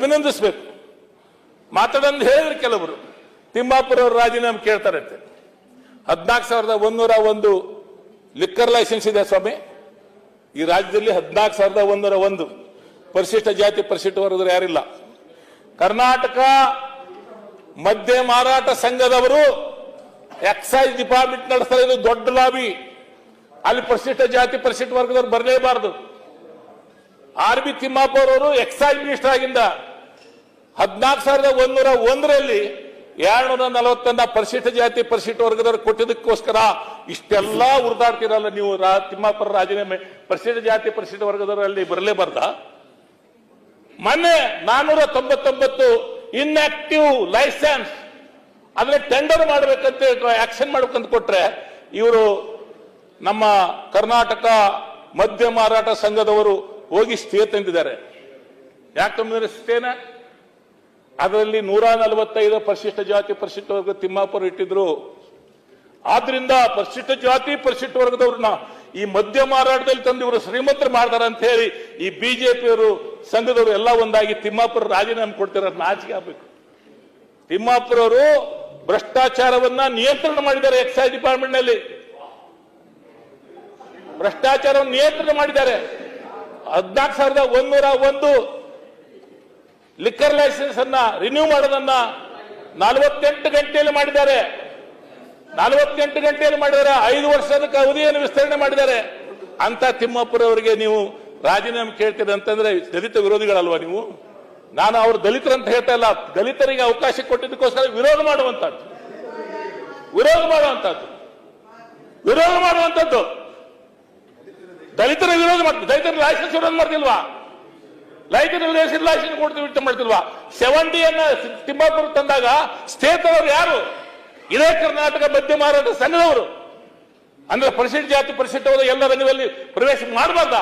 ಅಭಿನಂದಿಸಬೇಕು. ಮಾತಾಡಂದು ಹೇಳಿದ್ರೆ ಕೆಲವರು ತಿಮ್ಮಾಪುರ ಅವರು ರಾಜೀನಾಮೆ ಕೇಳ್ತಾರಂತೆ. 14,101 ಲಿಕ್ಕರ್ ಲೈಸೆನ್ಸ್ ಇದೆ ಸ್ವಾಮಿ ಈ ರಾಜ್ಯದಲ್ಲಿ. 14,101 ಪರಿಶಿಷ್ಟ ಜಾತಿ ಪರಿಶಿಷ್ಟ ವರ್ಗದವರು ಯಾರಿಲ್ಲ. ಕರ್ನಾಟಕ ಮದ್ಯ ಮಾರಾಟ ಸಂಘದವರು ಎಕ್ಸೈಸ್ ಡಿಪಾರ್ಟ್ಮೆಂಟ್ ನಡೆಸ್ತಾರೆ. ಇದು ದೊಡ್ಡ ಲಾಬಿ. ಅಲ್ಲಿ ಪರಿಶಿಷ್ಟ ಜಾತಿ ಪರಿಶಿಷ್ಟ ವರ್ಗದವರು ಬರಲೇಬಾರದು. ಆರ್ ಬಿ ತಿಮ್ಮಾಪುರ ಅವರು ಎಕ್ಸೈಸ್ ಮಿನಿಸ್ಟರ್ ಆಗಿಂದ 14,101ರಲ್ಲಿ 240 ಪರಿಶಿಷ್ಟ ಜಾತಿ ಪರಿಶಿಷ್ಟ ವರ್ಗದವರು ಕೊಟ್ಟಿದ್ದಕ್ಕೋಸ್ಕರ ಇಷ್ಟೆಲ್ಲ ಉರಿದಾಡ್ತಿರಲ್ಲ ನೀವು. ತಿಮ್ಮಾಪುರ ರಾಜೀನಾಮೆ ಪರಿಶಿಷ್ಟ ಜಾತಿ ಪರಿಶಿಷ್ಟ ವರ್ಗದವರಲ್ಲಿ ಬರಲೇಬಾರ್ದ? ಮೊನ್ನೆ 499 ಇನ್ಆಕ್ಟಿವ್ ಲೈಸೆನ್ಸ್ ಅಂದ್ರೆ ಟೆಂಡರ್ ಮಾಡ್ಬೇಕಂತ ಆಕ್ಷನ್ ಮಾಡ್ಬೇಕಂತ ಕೊಟ್ರೆ ಇವರು ನಮ್ಮ ಕರ್ನಾಟಕ ಮದ್ಯ ಮಾರಾಟ ಸಂಘದವರು ಹೋಗಿ ಸ್ಟೇ ತಂದಿದ್ದಾರೆ. ಯಾಕಂದ್ರೆ ಸ್ಟೇನ ಅದರಲ್ಲಿ 145 ಪರಿಶಿಷ್ಟ ಜಾತಿ ಪರಿಶಿಷ್ಟ ವರ್ಗ ತಿಮ್ಮಾಪುರ ಇಟ್ಟಿದ್ರು. ಆದ್ರಿಂದ ಪರಿಶಿಷ್ಟ ಜಾತಿ ಪರಿಶಿಷ್ಟ ವರ್ಗದವ್ರನ್ನ ಈ ಮದ್ಯ ಮಾರಾಟದಲ್ಲಿ ತಂದು ಇವರು ಶ್ರೀಮಂತರು ಮಾಡ್ತಾರ ಅಂತ ಹೇಳಿ ಈ ಬಿಜೆಪಿಯವರು ಸಂಘದವರು ಎಲ್ಲ ಒಂದಾಗಿ ತಿಮ್ಮಾಪುರ ರಾಜೀನಾಮೆ ಕೊಡ್ತಾರೆ. ನಾಚಿಕೆ ಆಗ್ಬೇಕು. ತಿಮ್ಮಾಪುರ ಅವರು ಭ್ರಷ್ಟಾಚಾರವನ್ನ ನಿಯಂತ್ರಣ ಮಾಡಿದ್ದಾರೆ. ಎಕ್ಸೈಸ್ ಡಿಪಾರ್ಟ್ಮೆಂಟ್ ನಲ್ಲಿ ಭ್ರಷ್ಟಾಚಾರವನ್ನು ನಿಯಂತ್ರಣ ಮಾಡಿದ್ದಾರೆ. 14,101 ಲಿಕ್ಕರ್ ಲೈಸೆನ್ಸ್ ಅನ್ನ ರಿನ್ಯೂ ಮಾಡೋದನ್ನ 48 ಗಂಟೆಯಲ್ಲಿ ಮಾಡಿದ್ದಾರೆ. 48 ಗಂಟೆಯಲ್ಲಿ ಮಾಡಿದ್ದಾರೆ. 5 ವರ್ಷದ ಅವಧಿಯನ್ನು ವಿಸ್ತರಣೆ ಮಾಡಿದ್ದಾರೆ. ಅಂತ ತಿಮ್ಮಾಪುರ ಅವರಿಗೆ ನೀವು ರಾಜೀನಾಮೆ ಕೇಳ್ತೀರಿ ಅಂತಂದ್ರೆ ದಲಿತ ವಿರೋಧಿಗಳಲ್ವಾ ನೀವು? ನಾನು ಅವರು ದಲಿತರಂತ ಹೇಳ್ತಾ ಇಲ್ಲ. ದಲಿತರಿಗೆ ಅವಕಾಶ ಕೊಟ್ಟಿದ್ದಕ್ಕೋಸ್ಕರ ವಿರೋಧ ಮಾಡುವಂತದ್ದು ದಲಿತರ ವಿರೋಧ ಮಾಡ್ತೀವಿ. ದಲಿತರ ಲೈಸೆನ್ಸ್ ವಿರೋಧ ಮಾಡ್ತಿಲ್ವಾ? ಲೈಸೆನ್ಸ್ ಕೊಡ್ತೀವಿ ಮಾಡ್ತಿಲ್ವಾ? 70 ತಿಮ್ಮಾಪುರ ತಂದಾಗ ಸ್ಟೇತವರು ಯಾರು? ಇದೇ ಕರ್ನಾಟಕ ಮದ್ಯ ಮಾರಾಟ ಸಂಘದವರು. ಅಂದ್ರೆ ಪರಿಶಿಷ್ಟ ಜಾತಿ ಪರಿಶಿಷ್ಟವಾದ ಎಲ್ಲ ರಂಗದಲ್ಲಿ ಪ್ರವೇಶ ಮಾಡಬಾರ್ದ?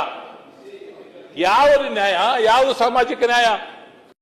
ಯಾವ ನ್ಯಾಯ, ಯಾವ ಸಾಮಾಜಿಕ ನ್ಯಾಯ?